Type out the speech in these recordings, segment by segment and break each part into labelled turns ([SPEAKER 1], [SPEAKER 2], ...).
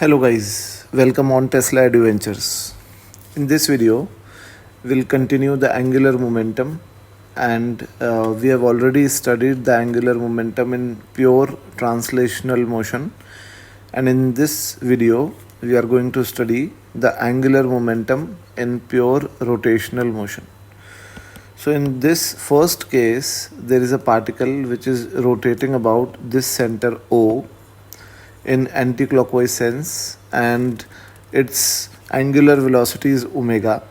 [SPEAKER 1] Hello guys, welcome on Tesla Adventures. In this video, we'll continue the angular momentum and we have already studied the angular momentum in pure translational motion, and in this video we are going to study the angular momentum in pure rotational motion. So in this first case, there is a particle which is rotating about this center O in anti-clockwise sense, and its angular velocity is omega.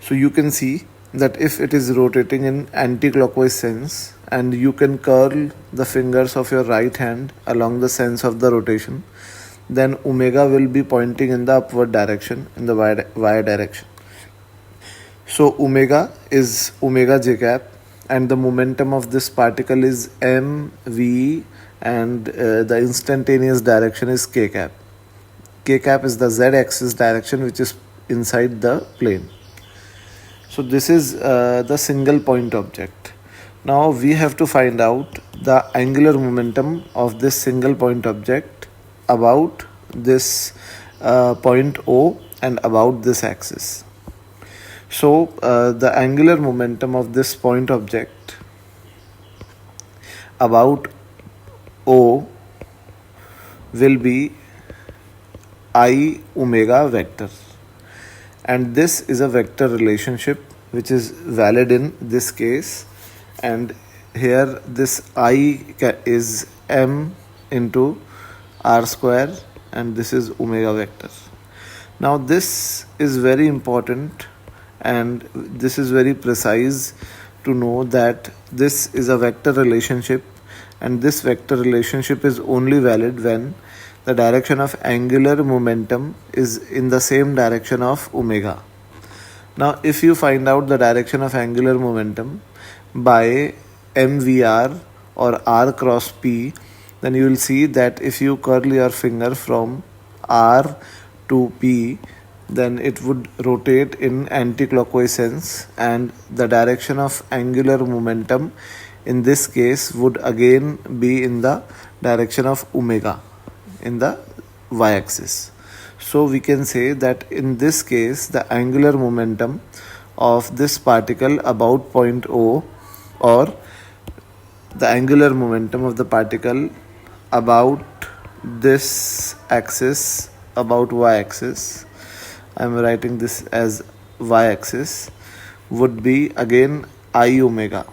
[SPEAKER 1] So you can see that if it is rotating in anti-clockwise sense and you can curl the fingers of your right hand along the sense of the rotation, then omega will be pointing in the upward direction, in the y direction. So omega is omega j cap, and the momentum of this particle is mv, and the instantaneous direction is k cap. K cap is the z-axis direction which is inside the plane. So this is the single point object. Now we have to find out the angular momentum of this single point object about this point O and about this axis. So the angular momentum of this point object about O will be I omega vector, and this is a vector relationship which is valid in this case, and here this I is m into r square and this is omega vector. Now this is very important and this is very precise to know that this is a vector relationship, and this vector relationship is only valid when the direction of angular momentum is in the same direction of omega. Now if you find out the direction of angular momentum by mvr or r cross p, then you will see that if you curl your finger from r to p, then it would rotate in anti-clockwise sense, and the direction of angular momentum in this case would again be in the direction of omega in the y-axis. So we can say that in this case the angular momentum of this particle about point O, or the angular momentum of the particle about this axis, about y-axis, I am writing this as y-axis, would be again I omega.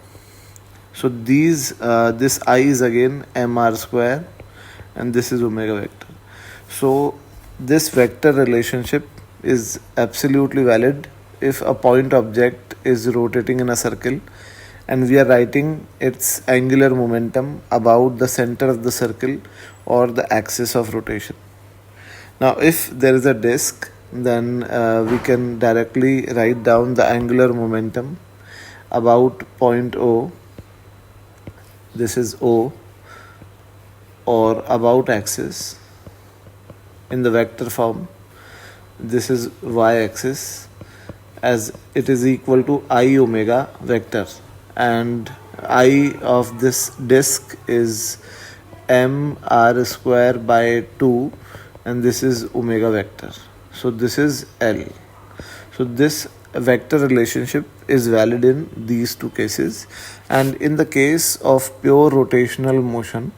[SPEAKER 1] So this I is again mr square and this is omega vector. So this vector relationship is absolutely valid if a point object is rotating in a circle and we are writing its angular momentum about the center of the circle or the axis of rotation. Now if there is a disk, then we can directly write down the angular momentum about point O, this is O, or about axis in the vector form, this is y-axis, as it is equal to I omega vector, and I of this disk is m r square by 2 and this is omega vector. So this is L. So this vector relationship is valid in these two cases, and in the case of pure rotational motion,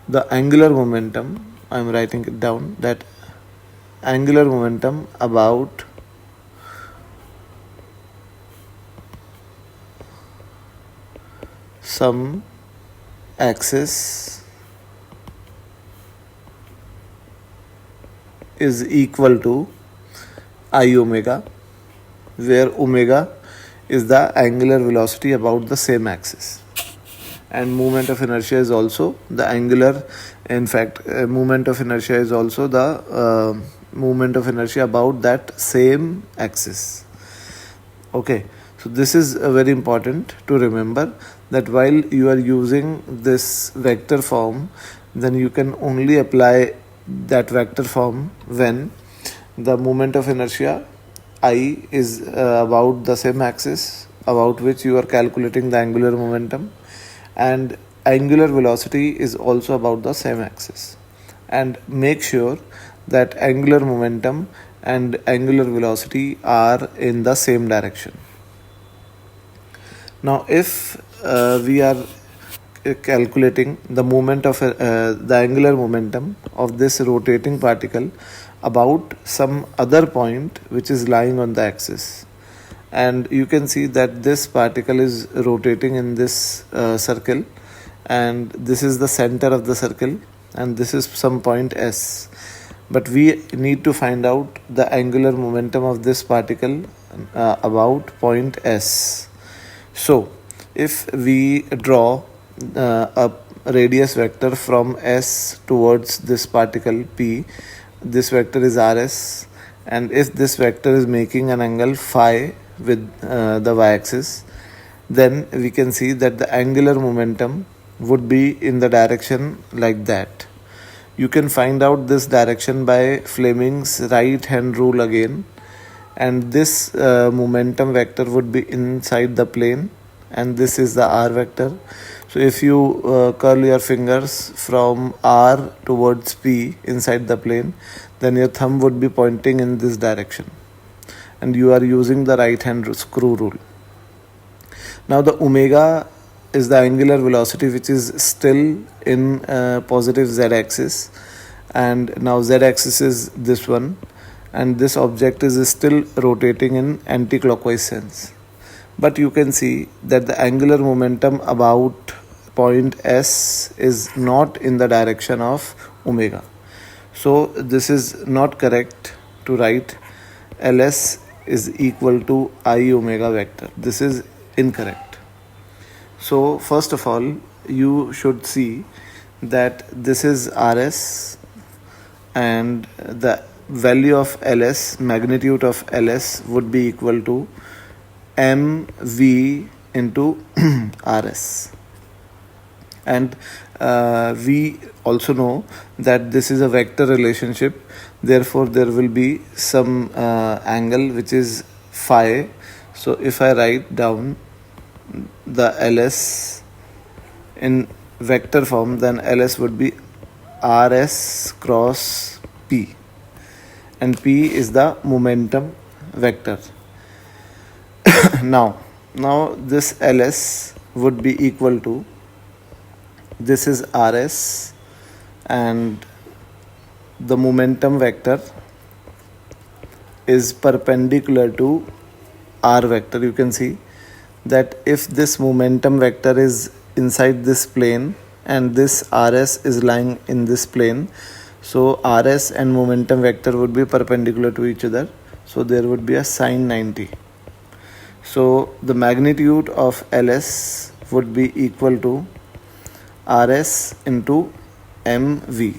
[SPEAKER 1] the angular momentum, I am writing it down, that angular momentum about some axis is equal to I omega, where omega is the angular velocity about the same axis, and moment of inertia is also the angular, in fact moment of inertia is also the moment of inertia about that same axis. Okay, so this is very important to remember, that while you are using this vector form, then you can only apply that vector form when the moment of inertia I is about the same axis about which you are calculating the angular momentum, and angular velocity is also about the same axis. And make sure that angular momentum and angular velocity are in the same direction. Now, if we are calculating the moment of the angular momentum of this rotating particle about some other point which is lying on the axis, and you can see that this particle is rotating in this circle, and this is the center of the circle, and this is some point S, but we need to find out the angular momentum of this particle about point S. So if we draw a radius vector from S towards this particle P, this vector is RS, and if this vector is making an angle phi with the y-axis, then we can see that the angular momentum would be in the direction like that. You can find out this direction by Fleming's right hand rule again, and this momentum vector would be inside the plane, and this is the r vector. So if you curl your fingers from r towards p inside the plane, then your thumb would be pointing in this direction, and you are using the right hand screw rule. Now the omega is the angular velocity which is still in positive z-axis, and now z-axis is this one, and this object is still rotating in anti-clockwise sense. But you can see that the angular momentum about point S is not in the direction of omega. So this is not correct to write Ls is equal to I omega vector. This is incorrect. So first of all, you should see that this is Rs, and the value of Ls, magnitude of Ls would be equal to mv into Rs. And we also know that this is a vector relationship, therefore there will be some angle which is phi. So if I write down the Ls in vector form, then Ls would be Rs cross P, and P is the momentum vector. now this Ls would be equal to, this is Rs, and the momentum vector is perpendicular to r vector. You can see that if this momentum vector is inside this plane and this Rs is lying in this plane, so Rs and momentum vector would be perpendicular to each other, so there would be a sine 90. So the magnitude of Ls would be equal to Rs into mv.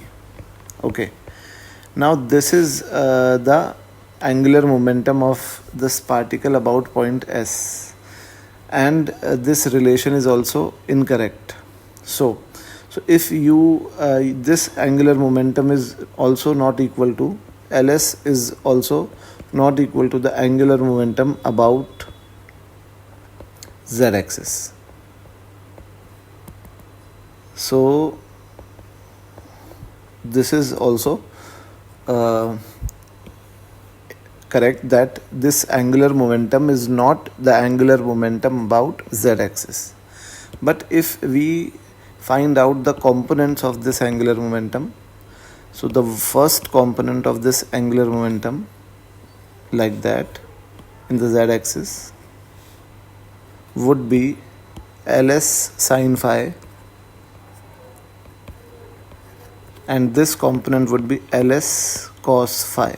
[SPEAKER 1] Okay, now this is the angular momentum of this particle about point S, and this relation is also incorrect. So if you this angular momentum is also not equal to, Ls is also not equal to the angular momentum about z-axis. So this is also correct, that this angular momentum is not the angular momentum about z-axis. But if we find out the components of this angular momentum, so the first component of this angular momentum, like that, in the z-axis would be Ls sine phi, and this component would be Ls cos phi.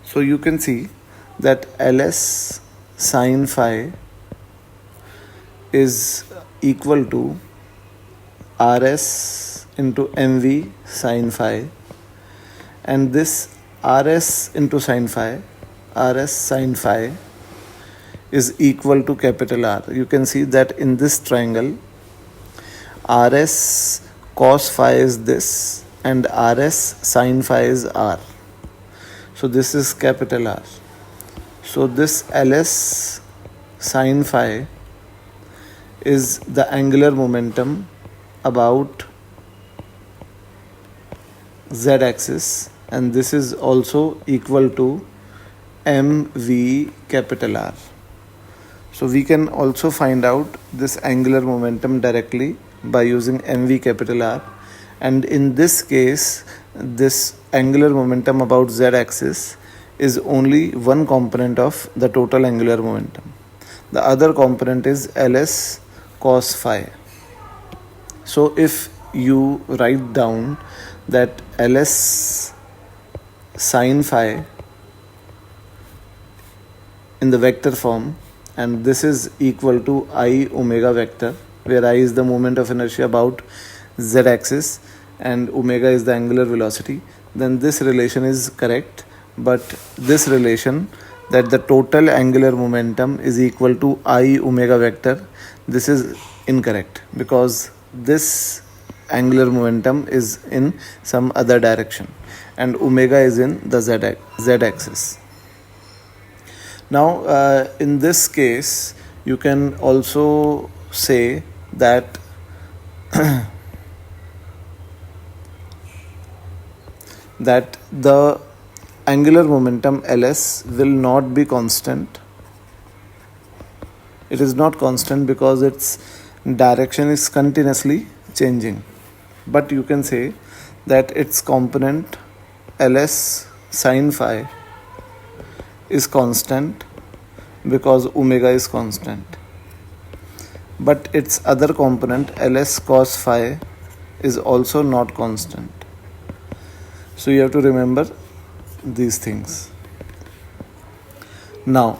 [SPEAKER 1] So you can see that Ls sine phi is equal to Rs into mv sine phi, and this Rs into sine phi, Rs sine phi, is equal to capital R. You can see that in this triangle, Rs cos phi is this, and Rs sine phi is R. So this is capital R. So this Ls sine phi is the angular momentum about z-axis, and this is also equal to mv capital R. So we can also find out this angular momentum directly by using mv capital R, and in this case this angular momentum about z-axis is only one component of the total angular momentum. The other component is ls cos phi. So if you write down that ls sin phi in the vector form, and this is equal to I omega vector, where I is the moment of inertia about z-axis and omega is the angular velocity, then this relation is correct. But this relation that the total angular momentum is equal to I omega vector, this is incorrect, because this angular momentum is in some other direction and omega is in the z-axis. Now in this case you can also say that that the angular momentum ls will not be constant. It is not constant because its direction is continuously changing, but you can say that its component ls sin phi is constant because omega is constant, but its other component ls cos phi is also not constant. So you have to remember these things. Now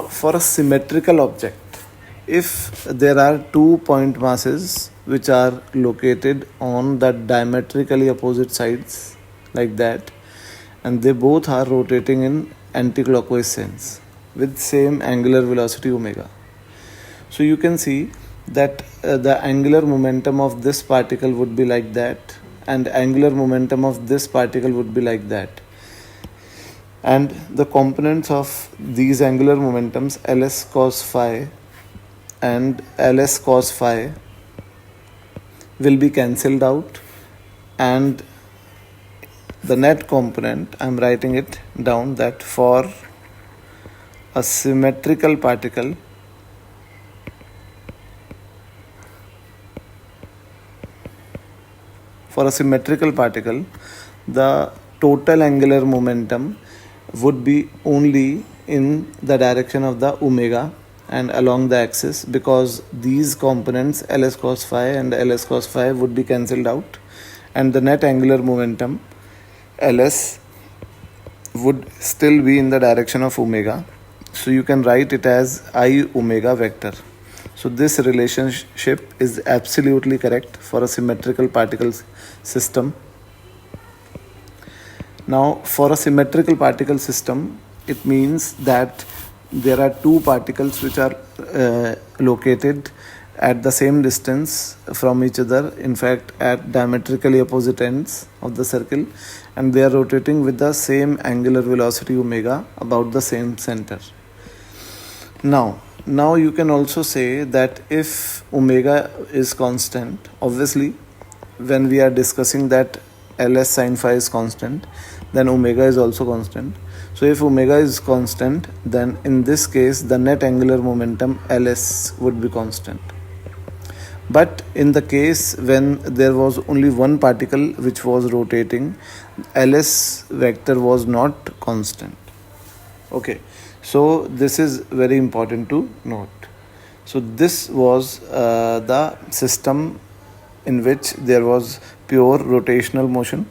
[SPEAKER 1] for a symmetrical object, if there are 2 point masses which are located on the diametrically opposite sides like that, and they both are rotating in anticlockwise sense with same angular velocity omega, so you can see that the angular momentum of this particle would be like that, and angular momentum of this particle would be like that, and the components of these angular momentums ls cos phi and ls cos phi will be cancelled out, and the net component, I'm writing it down, that for a symmetrical particle, the total angular momentum would be only in the direction of the omega and along the axis, because these components ls cos phi and ls cos phi would be cancelled out, and the net angular momentum ls would still be in the direction of omega. So you can write it as I omega vector. So this relationship is absolutely correct for a symmetrical particle system. Now for a symmetrical particle system, it means that there are two particles which are located at the same distance from each other, in fact at diametrically opposite ends of the circle, and they are rotating with the same angular velocity omega about the same center. Now you can also say that if omega is constant, obviously when we are discussing that ls sin phi is constant, then omega is also constant. So if omega is constant, then in this case the net angular momentum ls would be constant. But in the case when there was only one particle which was rotating, ls vector was not constant. Okay, so this is very important to note. So this was the system in which there was pure rotational motion,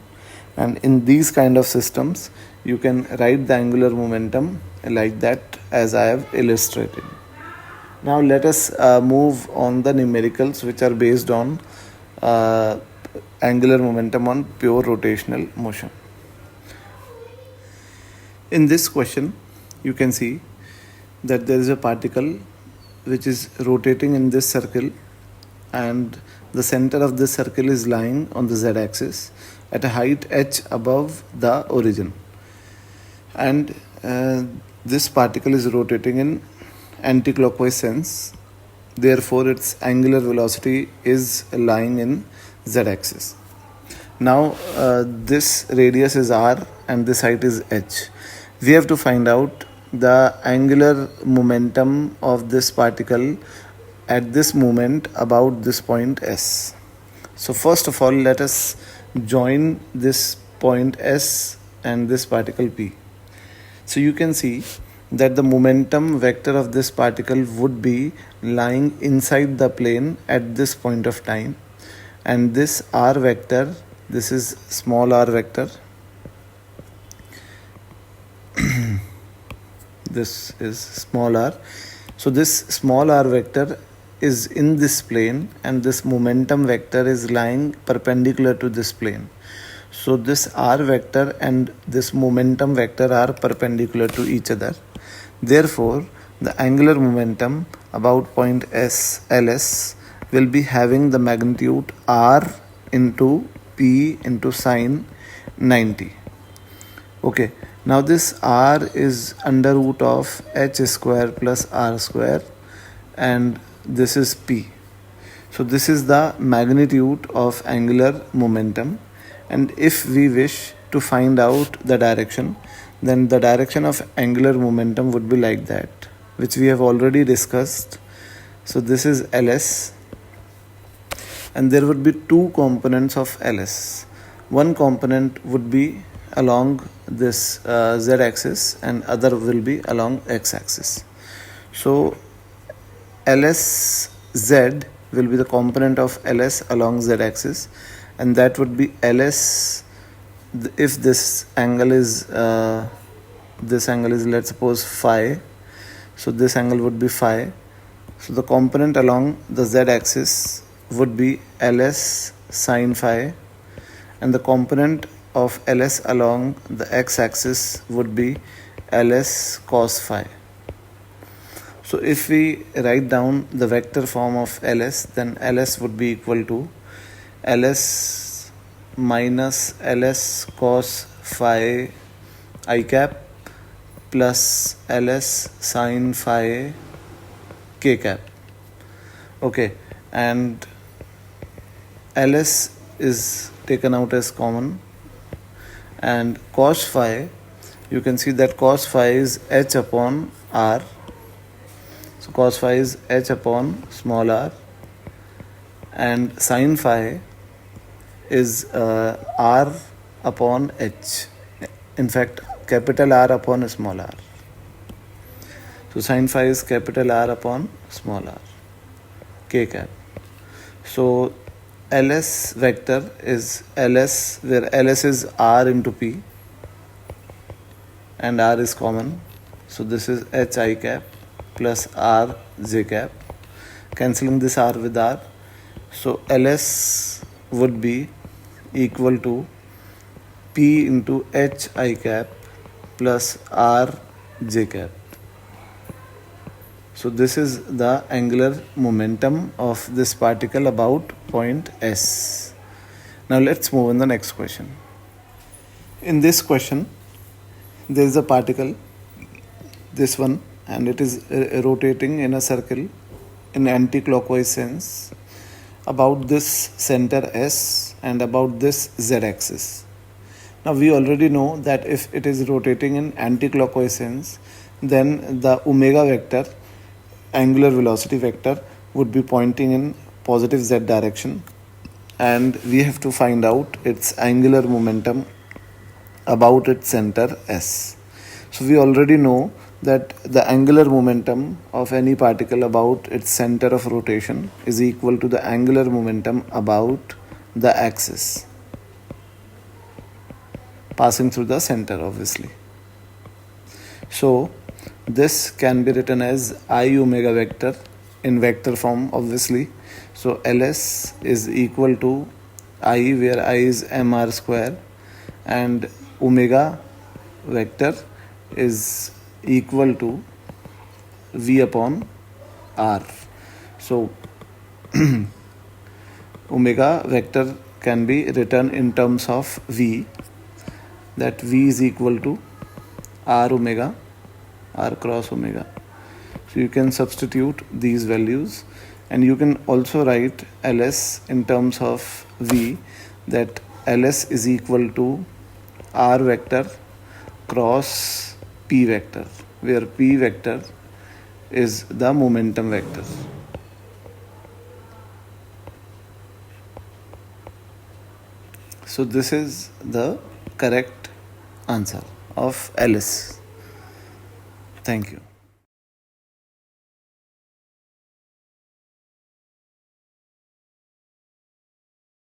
[SPEAKER 1] and in these kind of systems you can write the angular momentum like that as I have illustrated. Now let us move on the numericals which are based on angular momentum on pure rotational motion. In this question you can see that there is a particle which is rotating in this circle, and the center of this circle is lying on the z-axis at a height h above the origin, and this particle is rotating in anticlockwise sense, therefore its angular velocity is lying in z-axis. Now this radius is r and this height is h. We have to find out the angular momentum of this particle at this moment about this point S. So first of all, let us join this point S and this particle P. So you can see that the momentum vector of this particle would be lying inside the plane at this point of time, and this r vector, this is small r vector, this is small r. So this small r vector is in this plane and this momentum vector is lying perpendicular to this plane. So this r vector and this momentum vector are perpendicular to each other. Therefore, the angular momentum about point S, LS, will be having the magnitude r into p into sine 90. Okay, now this r is under root of h square plus r square, and this is p. So this is the magnitude of angular momentum, and if we wish to find out the direction, then the direction of angular momentum would be like that, which we have already discussed. So this is LS, and there would be two components of LS. One component would be along this z-axis and other will be along x-axis. So LSZ will be the component of LS along z-axis, and that would be LS if this angle is let's suppose phi. So this angle would be phi. So the component along the z-axis would be LS sine phi, and the component of LS along the x-axis would be LS cos phi. So if we write down the vector form of LS, then LS would be equal to LS minus LS cos phi I cap plus LS sin phi k cap. Okay, and LS is taken out as common, and cos phi, you can see that cos phi is h upon r. So cos phi is h upon small r, and sin phi is r upon h. In fact, capital R upon small r. So sin phi is capital R upon small r, k cap. So LS vector is LS, where LS is r into p, and r is common. So this is h I cap plus r j cap, cancelling this r with r. So LS would be equal to p into h I cap plus r j cap. So this is the angular momentum of this particle about point S. Now let's move on the next question. In this question, there is a particle, this one, and it is rotating in a circle in anti-clockwise sense about this center S and about this z-axis. Now we already know that if it is rotating in anti-clockwise sense, then the omega vector, angular velocity vector, would be pointing in positive z direction, and we have to find out its angular momentum about its center S. So we already know that the angular momentum of any particle about its center of rotation is equal to the angular momentum about the axis passing through the center, obviously. So this can be written as I omega vector in vector form, obviously. So LS is equal to I, where I is mr square, and omega vector is equal to V upon R. So omega vector can be written in terms of V, that V is equal to R omega, R cross omega. So you can substitute these values, and you can also write LS in terms of V, that Ls is equal to r vector cross p vector, where p vector is the momentum vector. So this is the correct answer of Ls. Thank you.